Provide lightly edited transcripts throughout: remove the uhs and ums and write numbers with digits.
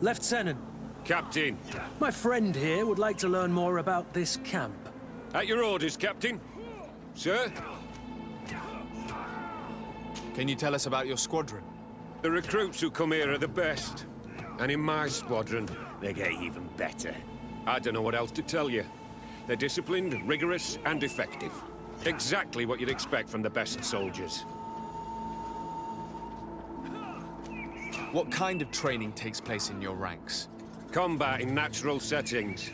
Lieutenant, Captain. my friend here would like to learn more about this camp. At your orders, Captain. Sir? Can you tell us about your squadron? The recruits who come here are the best. And in my squadron, they get even better. I don't know what else to tell you. They're disciplined, rigorous, and effective. Exactly what you'd expect from the best soldiers. What kind of training takes place in your ranks? Combat in natural settings.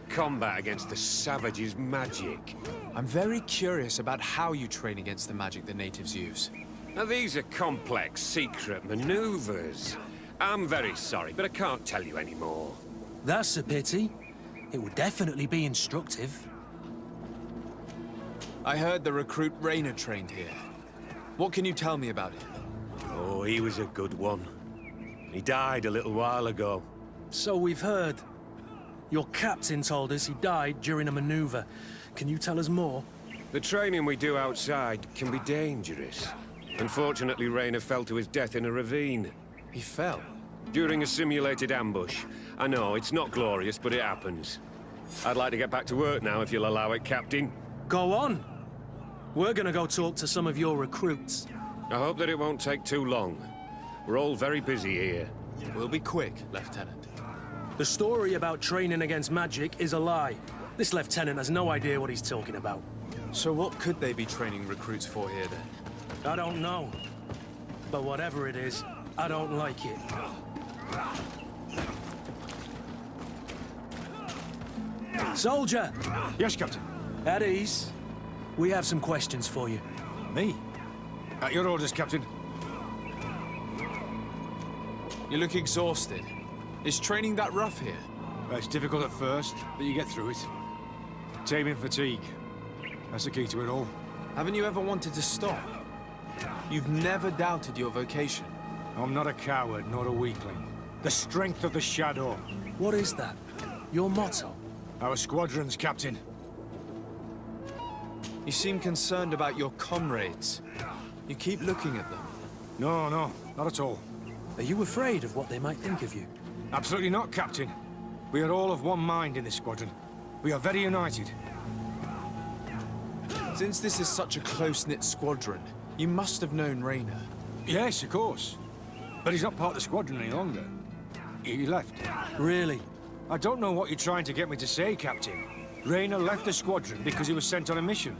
Combat against the savages' magic. I'm very curious about how you train against the magic the natives use. Now, these are complex, secret maneuvers. I'm very sorry, but I can't tell you anymore. That's a pity. It would definitely be instructive. I heard the recruit Rainer trained here. What can you tell me about him? Oh, he was a good one. He died a little while ago. So we've heard. Your captain told us he died during a maneuver. Can you tell us more? The training we do outside can be dangerous. Unfortunately, Rainer fell to his death in a ravine. He fell. During a simulated ambush. I know, it's not glorious, but it happens. I'd like to get back to work now, if you'll allow it, Captain. Go on. We're gonna go talk to some of your recruits. I hope that it won't take too long. We're all very busy here. We'll be quick, Lieutenant. The story about training against magic is a lie. This lieutenant has no idea what he's talking about. So what could they be training recruits for here, then? I don't know. But whatever it is, I don't like it. Soldier! Yes, Captain. At ease. We have some questions for you. Me? At your orders, Captain. You look exhausted. Is training that rough here? Well, it's difficult at first, but you get through it. Taming fatigue. That's the key to it all. Haven't you ever wanted to stop? You've never doubted your vocation. I'm not a coward, nor a weakling. The strength of the shadow. What is that? Your motto? Our squadrons, Captain. You seem concerned about your comrades. You keep looking at them. No, not at all. Are you afraid of what they might think of you? Absolutely not, Captain. We are all of one mind in this squadron. We are very united. Since this is such a close-knit squadron, you must have known Rainer. Yes, of course. But he's not part of the squadron any longer. He left. Really? I don't know what you're trying to get me to say, Captain. Rainer left the squadron because he was sent on a mission.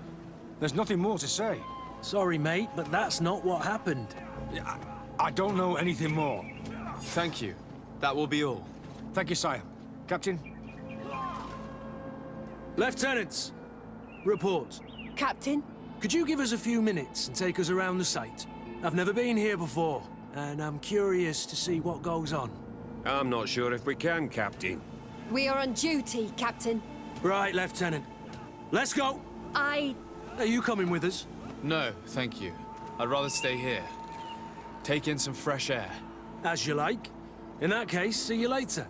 There's nothing more to say. Sorry, mate, but that's not what happened. I don't know anything more. Thank you. That will be all. Thank you, sire. Captain? Lieutenants, report. Captain? Could you give us a few minutes and take us around the site? I've never been here before, and I'm curious to see what goes on. I'm not sure if we can, Captain. We are on duty, Captain. Right, Lieutenant. Let's go! Are you coming with us? No, thank you. I'd rather stay here. Take in some fresh air. As you like. In that case, see you later.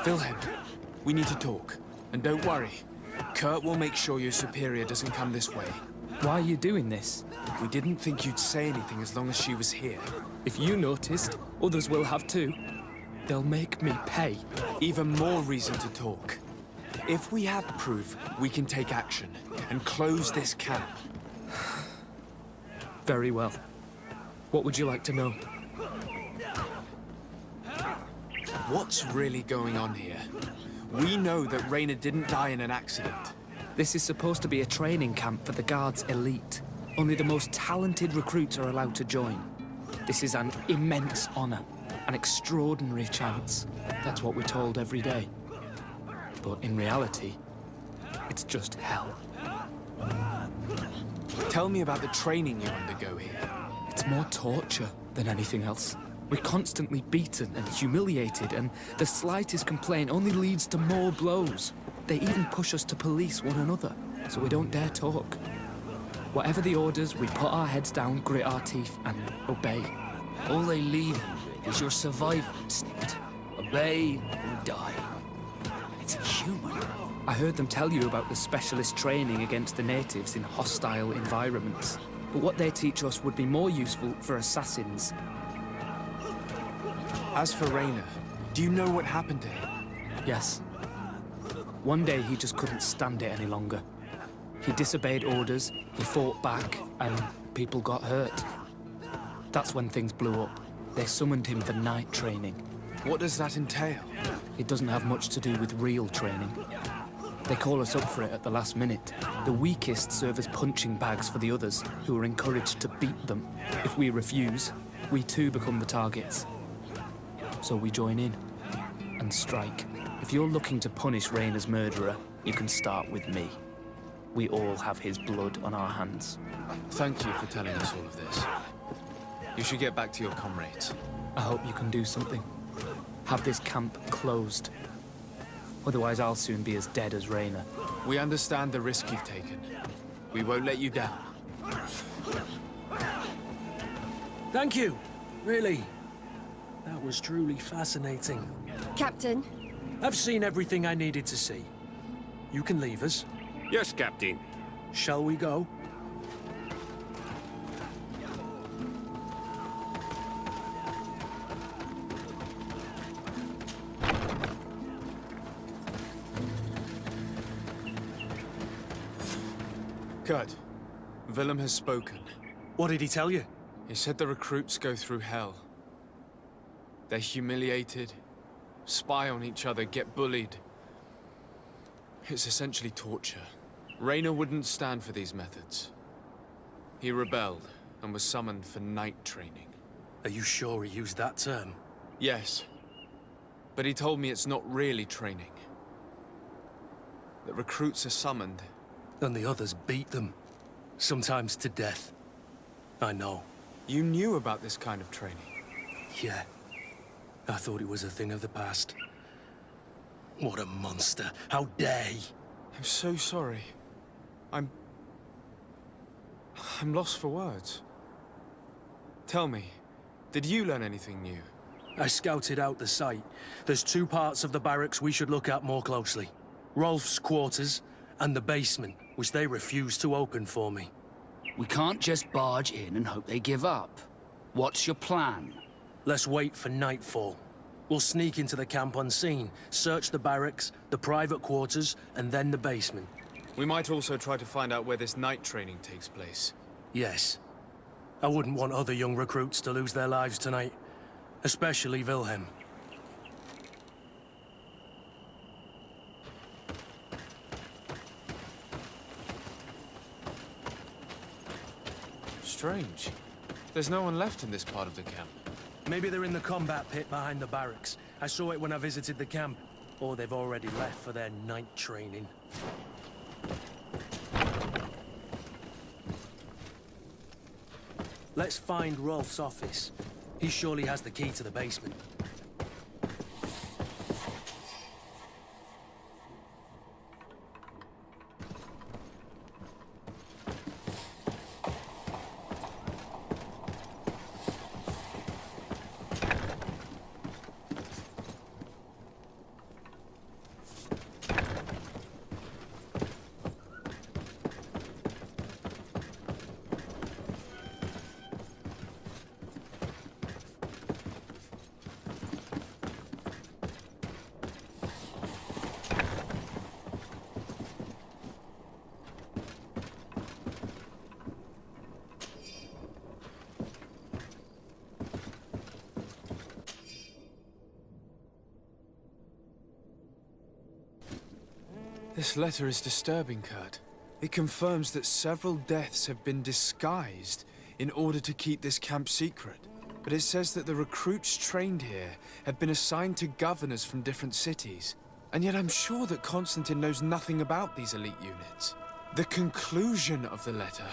Wilhelm, we need to talk. And don't worry. Kurt will make sure your superior doesn't come this way. Why are you doing this? We didn't think you'd say anything as long as she was here. If you noticed, others will have too. They'll make me pay. Even more reason to talk. If we have proof, we can take action and close this camp. Very well. What would you like to know? What's really going on here? We know that Rainer didn't die in an accident. This is supposed to be a training camp for the Guard's elite. Only the most talented recruits are allowed to join. This is an immense honor, an extraordinary chance. That's what we're told every day. But in reality, it's just hell. Tell me about the training you undergo here. It's more torture than anything else. We're constantly beaten and humiliated, and the slightest complaint only leads to more blows. They even push us to police one another, so we don't dare talk. Whatever the orders, we put our heads down, grit our teeth, and obey. All they leave you with is your survival instinct. A obey or die. It's inhuman. I heard them tell you about the specialist training against the natives in hostile environments. But what they teach us would be more useful for assassins. As for Raynor, do you know what happened to him? Yes. One day he just couldn't stand it any longer. He disobeyed orders, he fought back, and people got hurt. That's when things blew up. They summoned him for night training. What does that entail? It doesn't have much to do with real training. They call us up for it at the last minute. The weakest serve as punching bags for the others, who are encouraged to beat them. If we refuse, we too become the targets. So we join in and strike. If you're looking to punish Raynor's murderer, you can start with me. We all have his blood on our hands. Thank you for telling us all of this. You should get back to your comrades. I hope you can do something. Have this camp closed. Otherwise, I'll soon be as dead as Raynor. We understand the risk you've taken. We won't let you down. Thank you. Really. That was truly fascinating. Captain, I've seen everything I needed to see. You can leave us. Yes, Captain. Shall we go? Kurt, Willem has spoken. What did he tell you? He said the recruits go through hell. They're humiliated, spy on each other, get bullied. It's essentially torture. Raynor wouldn't stand for these methods. He rebelled and was summoned for night training. Are you sure he used that term? Yes, but he told me it's not really training. That recruits are summoned. And the others beat them. Sometimes to death. I know. You knew about this kind of training? Yeah. I thought it was a thing of the past. What a monster. How dare he? I'm so sorry. I'm lost for words. Tell me, did you learn anything new? I scouted out the site. There's two parts of the barracks we should look at more closely. Rolf's quarters and the basement, which they refused to open for me. We can't just barge in and hope they give up. What's your plan? Let's wait for nightfall. We'll sneak into the camp unseen, search the barracks, the private quarters, and then the basement. We might also try to find out where this night training takes place. Yes. I wouldn't want other young recruits to lose their lives tonight. Especially Wilhelm. Strange. There's no one left in this part of the camp. Maybe they're in the combat pit behind the barracks. I saw it when I visited the camp. Or they've already left for their night training. Let's find Rolf's office. He surely has the key to the basement. This letter is disturbing, Kurt. It confirms that several deaths have been disguised in order to keep this camp secret. But it says that the recruits trained here have been assigned to governors from different cities. And yet I'm sure that Constantine knows nothing about these elite units. The conclusion of the letter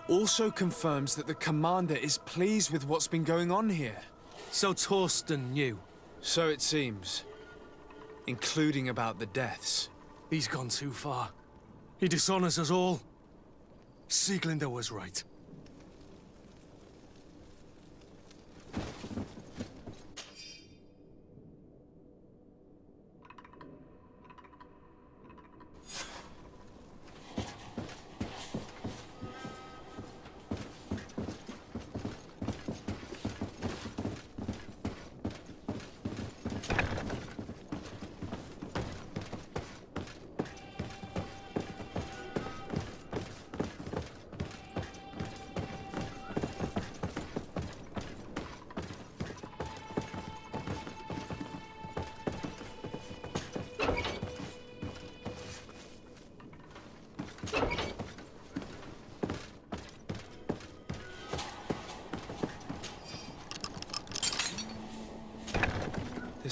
also confirms that the commander is pleased with what's been going on here. So Torsten knew. So it seems. Including about the deaths. He's gone too far. He dishonors us all. Sieglinder was right.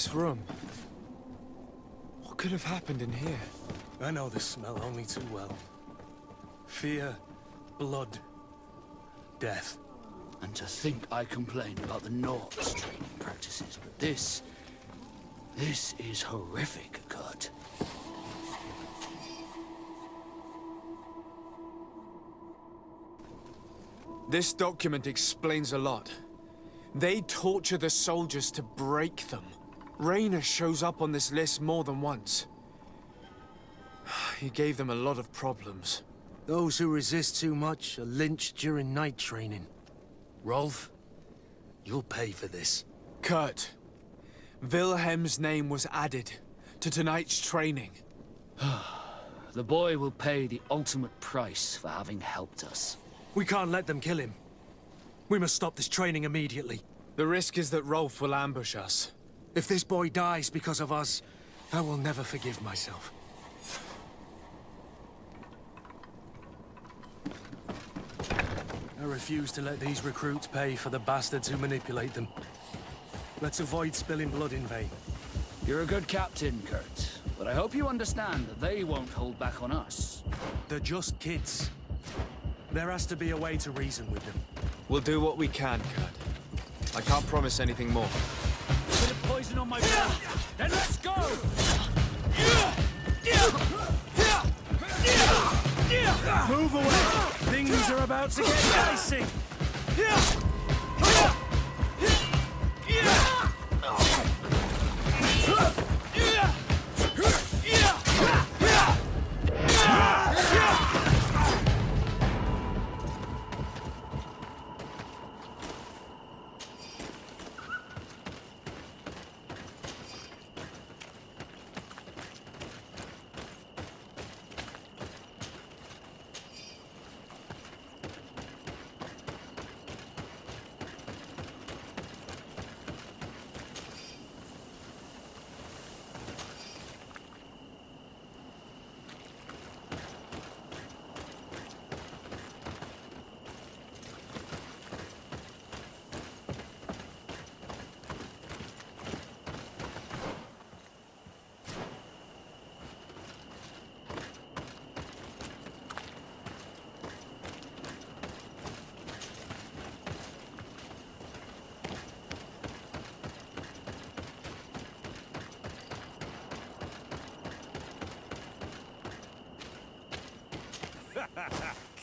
This room. What could have happened in here? I know this smell only too well. Fear, blood, death. And to think I complain about the Nords' training practices, but this is horrific, Kurt. This document explains a lot. They torture the soldiers to break them. Rayner shows up on this list more than once. He gave them a lot of problems. Those who resist too much are lynched during night training. Rolf, you'll pay for this. Kurt, Wilhelm's name was added to tonight's training. The boy will pay the ultimate price for having helped us. We can't let them kill him. We must stop this training immediately. The risk is that Rolf will ambush us. If this boy dies because of us, I will never forgive myself. I refuse to let these recruits pay for the bastards who manipulate them. Let's avoid spilling blood in vain. You're a good captain, Kurt, but I hope you understand that they won't hold back on us. They're just kids. There has to be a way to reason with them. We'll do what we can, Kurt. I can't promise anything more. Bit of poison on my blade. Then let's go! Move away! Things are about to get dicey!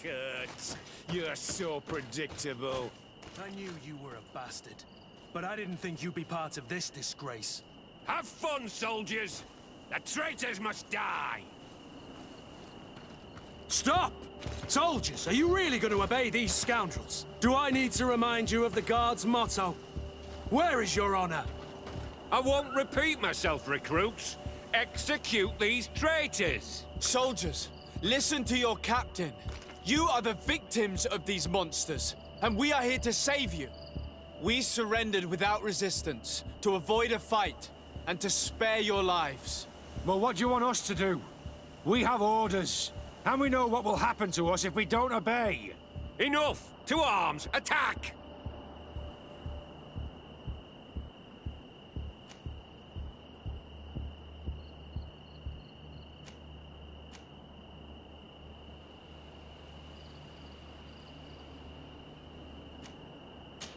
Kurt, you're so predictable. I knew you were a bastard, but I didn't think you'd be part of this disgrace. Have fun, soldiers! The traitors must die! Stop! Soldiers, are you really going to obey these scoundrels? Do I need to remind you of the Guard's motto? Where is your honor? I won't repeat myself, recruits. Execute these traitors! Soldiers, listen to your captain. You are the victims of these monsters, and we are here to save you. We surrendered without resistance, to avoid a fight, and to spare your lives. Well, what do you want us to do? We have orders, and we know what will happen to us if we don't obey. Enough! To arms! Attack!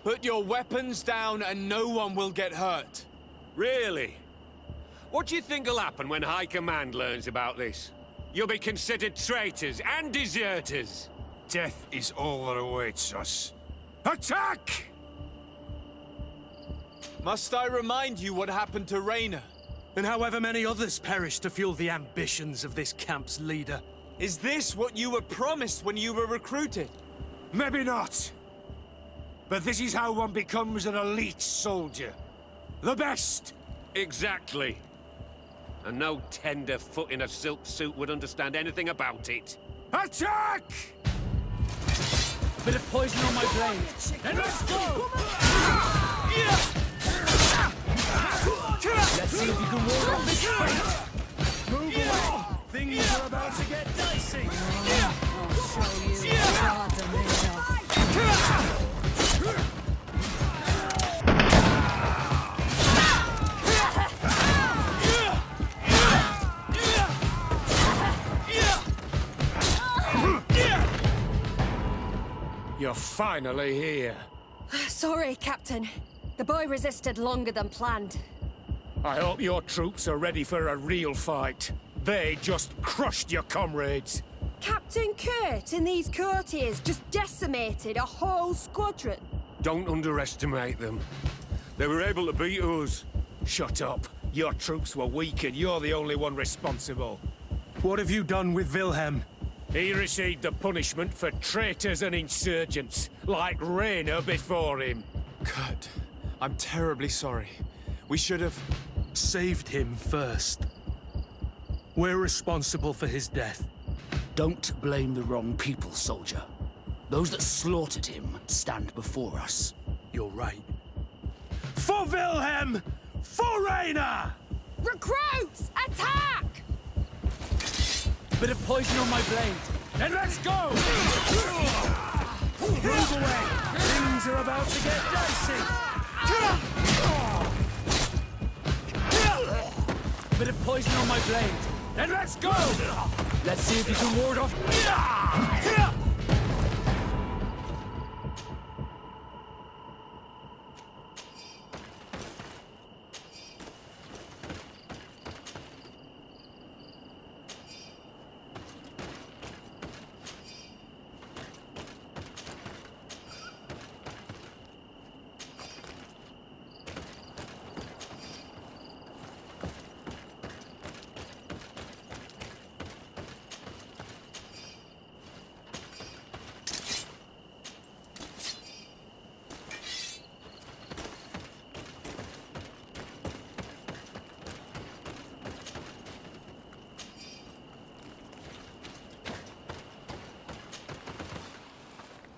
Put your weapons down and no one will get hurt. Really? What do you think will happen when High Command learns about this? You'll be considered traitors and deserters. Death is all that awaits us. Attack! Must I remind you what happened to Rayner? And however many others perished to fuel the ambitions of this camp's leader. Is this what you were promised when you were recruited? Maybe not. But this is how one becomes an elite soldier. The best! Exactly. And no tenderfoot in a silk suit would understand anything about it. Attack! Bit of poison on my blade. Then let's go! Let's see if you can ward off this fate. Move away! Things are about to get dicey! I'll show you what cards are made of. You're finally here. Sorry, Captain. The boy resisted longer than planned. I hope your troops are ready for a real fight. They just crushed your comrades. Captain Kurt and these courtiers just decimated a whole squadron. Don't underestimate them. They were able to beat us. Shut up. Your troops were weak and you're the only one responsible. What have you done with Wilhelm? He received the punishment for traitors and insurgents, like Rainer before him. Kurt, I'm terribly sorry. We should have... Saved him first. We're responsible for his death. Don't blame the wrong people, soldier. Those that slaughtered him stand before us. You're right. For Wilhelm! For Rainer! Recruits! Attack! Bit of poison on my blade. Then let's go! Move away! Things are about to get dicey! Bit of poison on my blade. Then let's go! Let's see if you can ward off.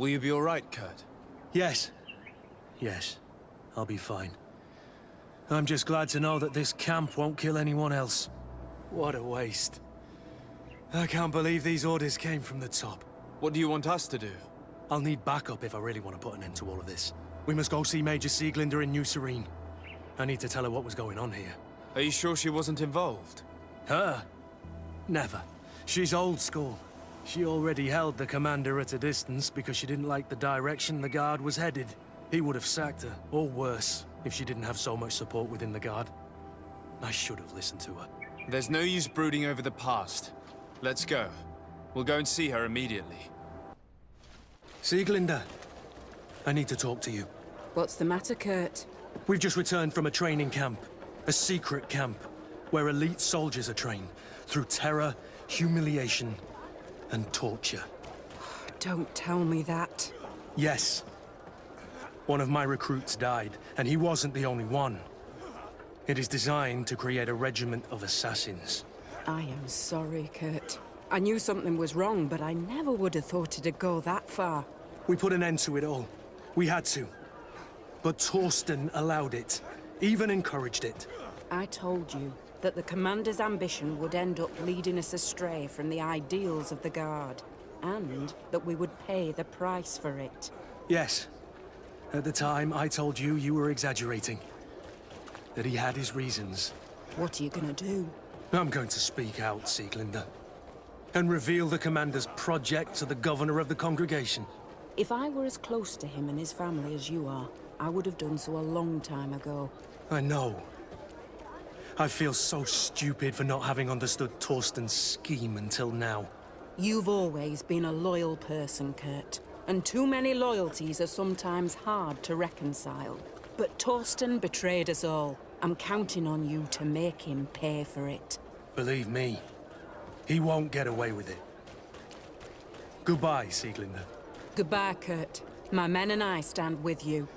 Will you be all right, Kurt? Yes. Yes. I'll be fine. I'm just glad to know that this camp won't kill anyone else. What a waste. I can't believe these orders came from the top. What do you want us to do? I'll need backup if I really want to put an end to all of this. We must go see Major Sieglinder in New Serene. I need to tell her what was going on here. Are you sure she wasn't involved? Her? Never. She's old school. She already held the commander at a distance because she didn't like the direction the Guard was headed. He would have sacked her, or worse, if she didn't have so much support within the Guard. I should have listened to her. There's no use brooding over the past. Let's go. We'll go and see her immediately. Sieglinder, I need to talk to you. What's the matter, Kurt? We've just returned from a training camp. A secret camp, where elite soldiers are trained through terror, humiliation, and torture. Don't tell me that. Yes. One of my recruits died, and he wasn't the only one. It is designed to create a regiment of assassins. I am sorry, Kurt. I knew something was wrong, but I never would have thought it'd go that far. We put an end to it all. We had to. But Torsten allowed it, even encouraged it. I told you that the commander's ambition would end up leading us astray from the ideals of the Guard, and that we would pay the price for it. Yes. At the time, I told you you were exaggerating. That he had his reasons. What are you gonna do? I'm going to speak out, Sieglinder. And reveal the commander's project to the governor of the congregation. If I were as close to him and his family as you are, I would have done so a long time ago. I know. I feel so stupid for not having understood Torsten's scheme until now. You've always been a loyal person, Kurt. And too many loyalties are sometimes hard to reconcile. But Torsten betrayed us all. I'm counting on you to make him pay for it. Believe me, he won't get away with it. Goodbye, Sieglinder. Goodbye, Kurt. My men and I stand with you.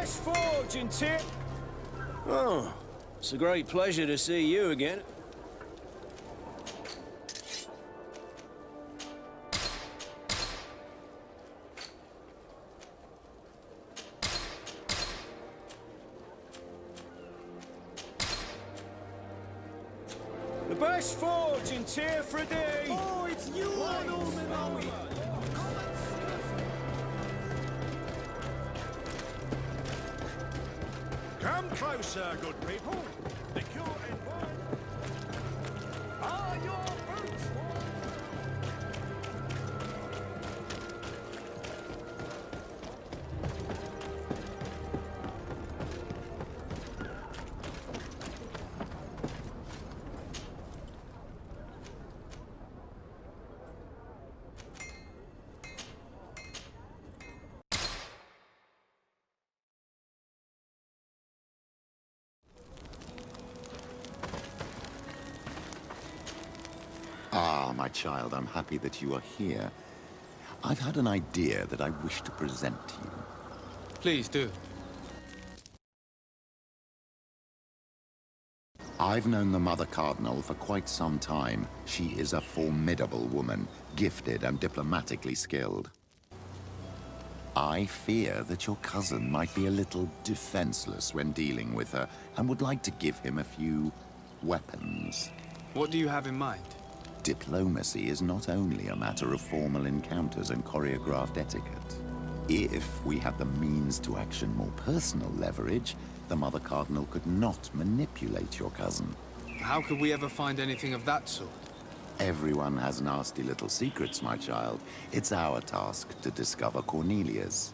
best forge in Tyr... Oh, it's a great pleasure to see you again. The best forge in Tyr for a day! Oh, it's you, Come closer, good people. The cure and wine are your boots. Ah, my child, I'm happy that you are here. I've had an idea that I wish to present to you. Please do. I've known the Mother Cardinal for quite some time. She is a formidable woman, gifted and diplomatically skilled. I fear that your cousin might be a little defenseless when dealing with her, and would like to give him a few weapons. What do you have in mind? Diplomacy is not only a matter of formal encounters and choreographed etiquette. If we had the means to action more personal leverage, the Mother Cardinal could not manipulate your cousin. How could we ever find anything of that sort? Everyone has nasty little secrets, my child. It's our task to discover Cornelia's.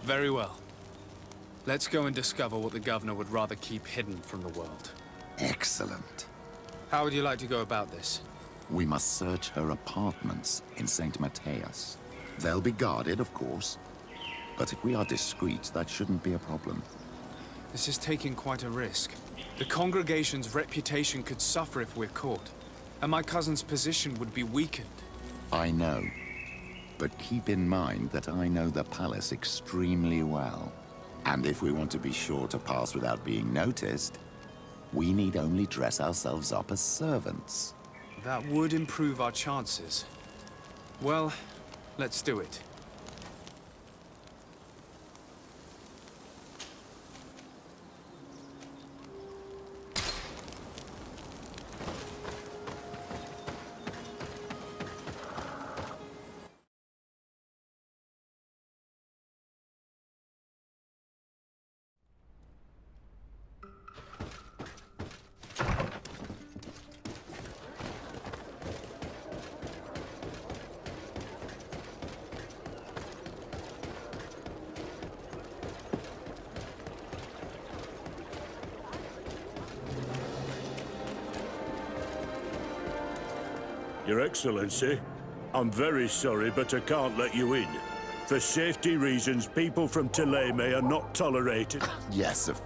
Very well. Let's go and discover what the governor would rather keep hidden from the world. Excellent. How would you like to go about this? We must search her apartments in St. Matthias. They'll be guarded, of course. But if we are discreet, that shouldn't be a problem. This is taking quite a risk. The congregation's reputation could suffer if we're caught, and my cousin's position would be weakened. I know. But keep in mind that I know the palace extremely well. And if we want to be sure to pass without being noticed, we need only dress ourselves up as servants. That would improve our chances. Well, let's do it. Your Excellency, I'm very sorry, but I can't let you in. For safety reasons, people from Thélème are not tolerated. Yes, of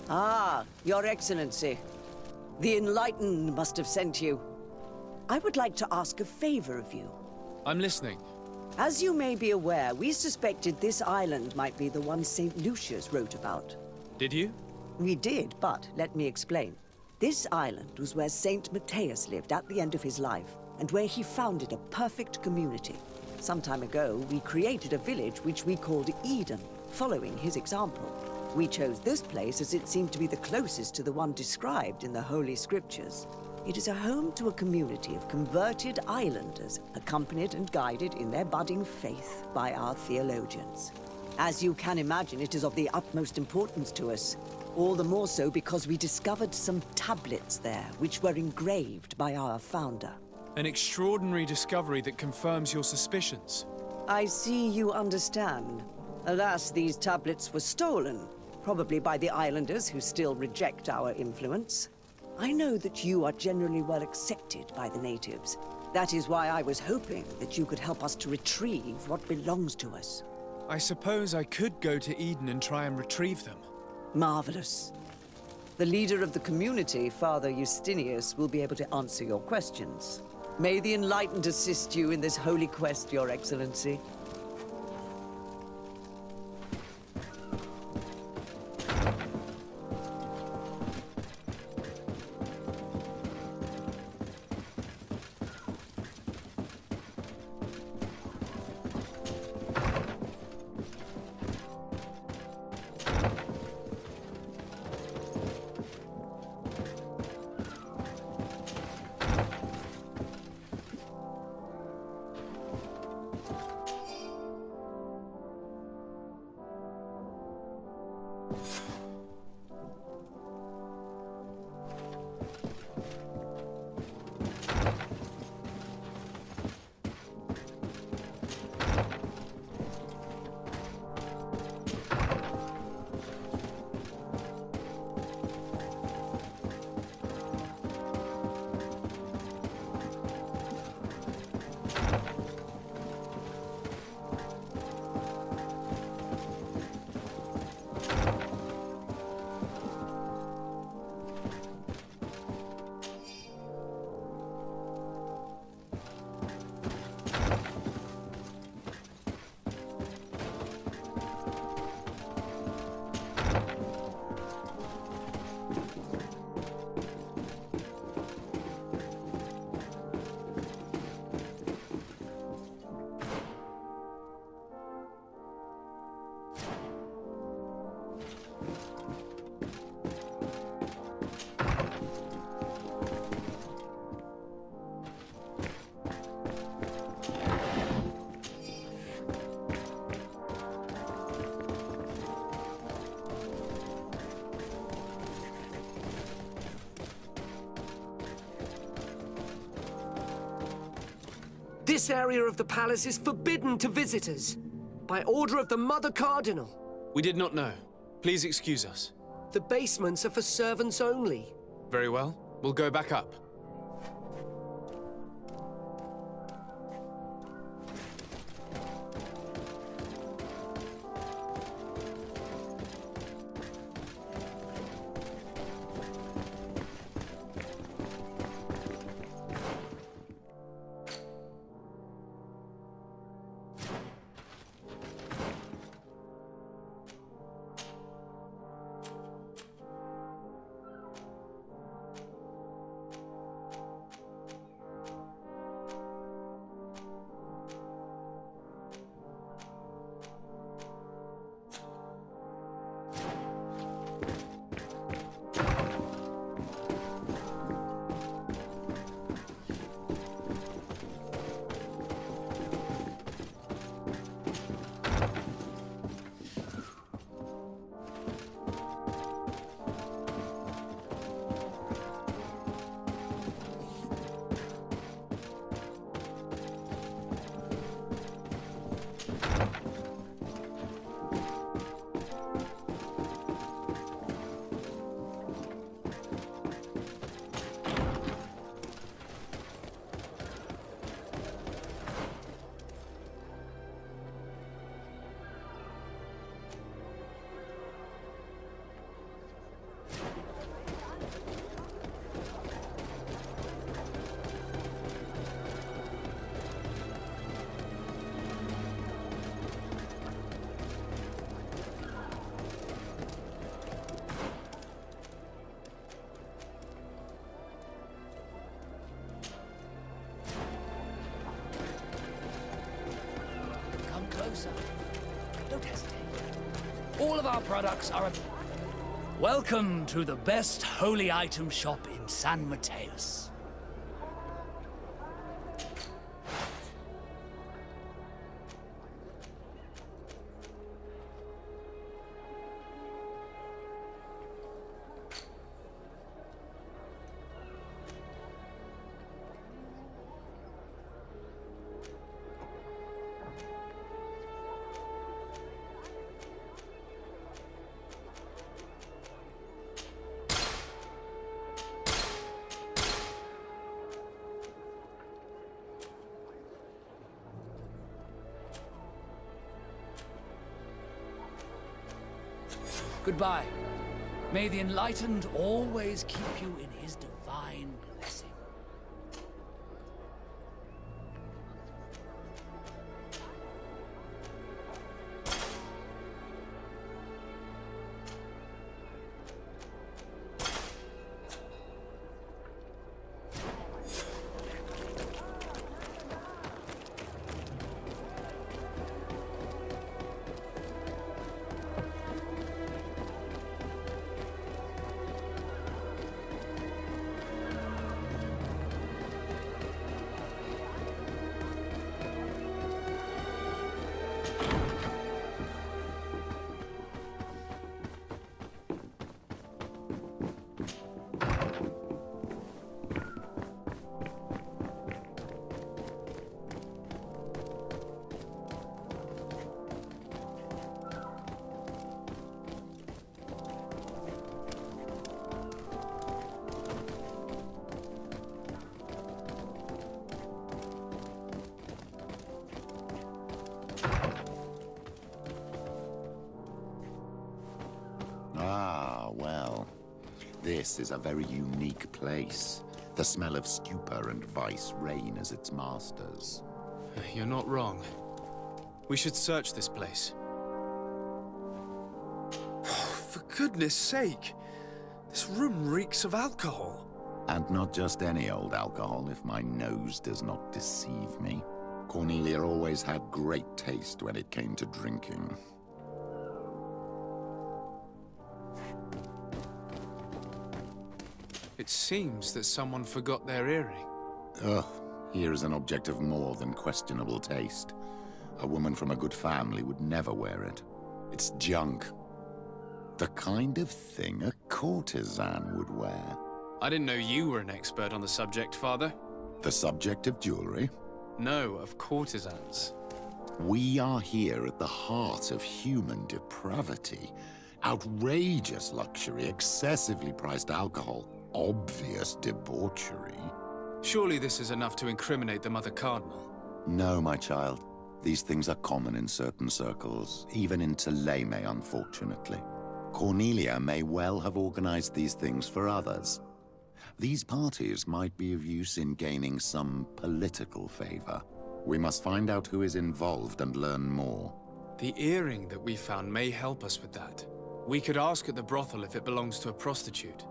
Ah, Your Excellency. The Enlightened must have sent you. I would like to ask a favor of you. I'm listening. As you may be aware, we suspected this island might be the one St. Lucius wrote about. Did you? We did, but let me explain. This island was where St. Matthias lived at the end of his life, and where he founded a perfect community. Some time ago, we created a village which we called Eden, following his example. We chose this place as it seemed to be the closest to the one described in the Holy Scriptures. It is a home to a community of converted islanders, accompanied and guided in their budding faith by our theologians. As you can imagine, it is of the utmost importance to us. All the more so because we discovered some tablets there, which were engraved by our founder. An extraordinary discovery that confirms your suspicions. I see you understand. Alas, these tablets were stolen, probably by the islanders who still reject our influence. I know that you are generally well accepted by the natives. That is why I was hoping that you could help us to retrieve what belongs to us. I suppose I could go to Eden and try and retrieve them. Marvelous. The leader of the community, Father Justinius, will be able to answer your questions. May the Enlightened assist you in this holy quest, Your Excellency. This area of the palace is forbidden to visitors, by order of the Mother Cardinal. We did not know. Please excuse us. The basements are for servants only. Very well. We'll go back up. closer. Don't hesitate. All of our products are... Welcome to the best holy item shop in San Mateus. Goodbye. May the Enlightened always keep you in his divine blessing. Ah, well. This is a very unique place. The smell of stupor and vice reign as its masters. You're not wrong. We should search this place. For goodness sake! This room reeks of alcohol. And not just any old alcohol, if my nose does not deceive me. Cornelia always had great taste when it came to drinking. It seems that someone forgot their earring. Ugh, here is an object of more than questionable taste. A woman from a good family would never wear it. It's junk. The kind of thing a courtesan would wear. I didn't know you were an expert on the subject, Father. The subject of jewelry? No, of courtesans. We are here at the heart of human depravity. Outrageous luxury, excessively priced alcohol, obvious debauchery. Surely this is enough to incriminate the Mother Cardinal. No, my child. These things are common in certain circles, even in Thélème, unfortunately. Cornelia may well have organized these things for others. These parties might be of use in gaining some political favor. We must find out who is involved and learn more. The earring that we found may help us with that. We could ask at the brothel if it belongs to a prostitute.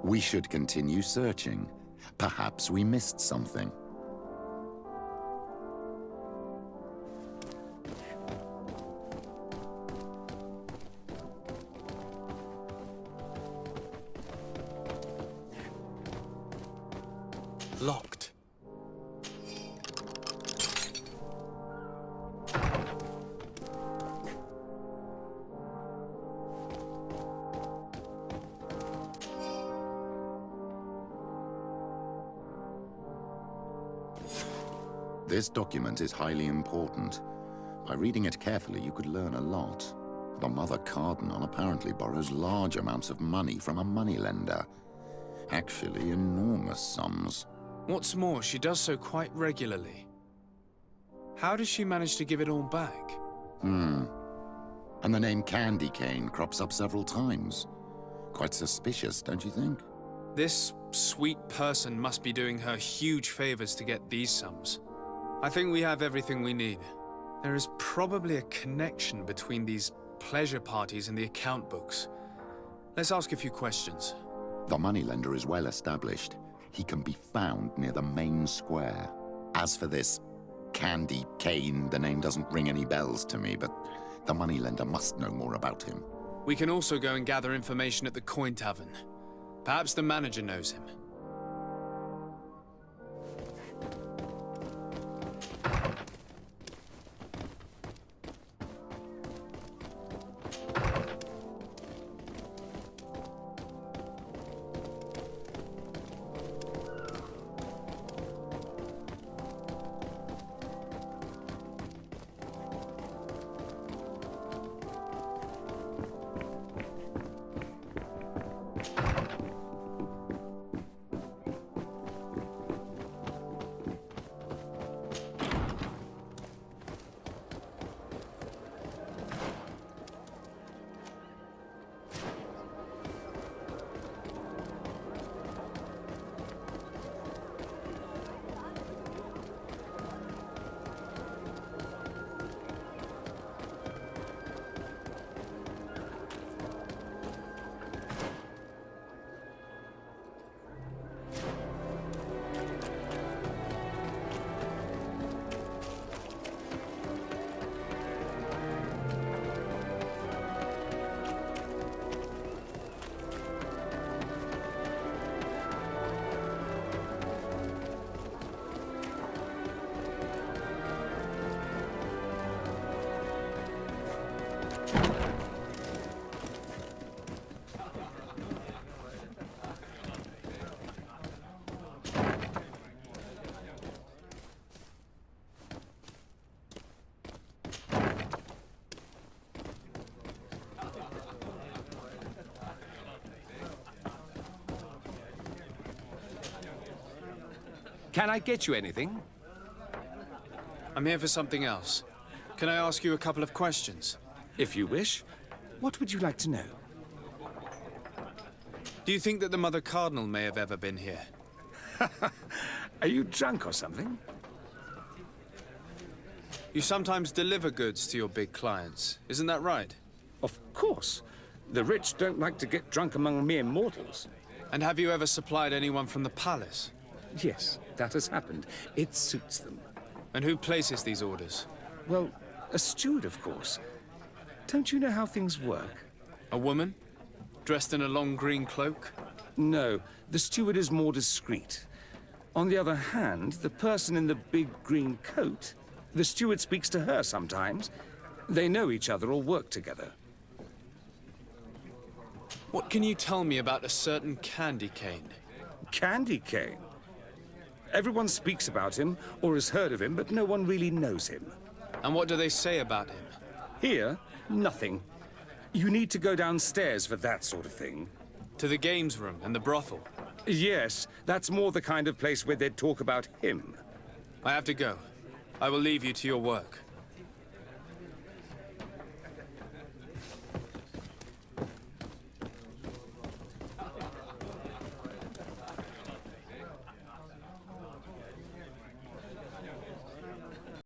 We should continue searching. Perhaps we missed something. Locked. This document is highly important. By reading it carefully, you could learn a lot. The Mother Cardinal apparently borrows large amounts of money from a moneylender. Actually, enormous sums. What's more, she does so quite regularly. How does she manage to give it all back? And the name Candy Cane crops up several times. Quite suspicious, don't you think? This sweet person must be doing her huge favors to get these sums. I think we have everything we need. There is probably a connection between these pleasure parties and the account books. Let's ask a few questions. The moneylender is well established. He can be found near the main square. As for this Candy Cane. The name doesn't ring any bells to me, but the moneylender must know more about him. We can also go and gather information at the Coin Tavern. Perhaps the manager knows him. Can I get you anything? I'm here for something else. Can I ask you a couple of questions? If you wish. What would you like to know? Do you think that the Mother Cardinal may have ever been here? Are you drunk or something? You sometimes deliver goods to your big clients, isn't that right? Of course. The rich don't like to get drunk among mere mortals. And have you ever supplied anyone from the palace? Yes, that has happened. It suits them. And who places these orders? Well, a steward, of course. Don't you know how things work? A woman? Dressed in a long green cloak? No, the steward is more discreet. On the other hand, the person in the big green coat, the steward speaks to her sometimes. They know each other or work together. What can you tell me about a certain Candy Cane? Candy Cane? Everyone speaks about him or has heard of him, but no one really knows him. And what do they say about him? Here, nothing. You need to go downstairs for that sort of thing. To the games room and the brothel? Yes, that's more the kind of place where they'd talk about him. I have to go. I will leave you to your work.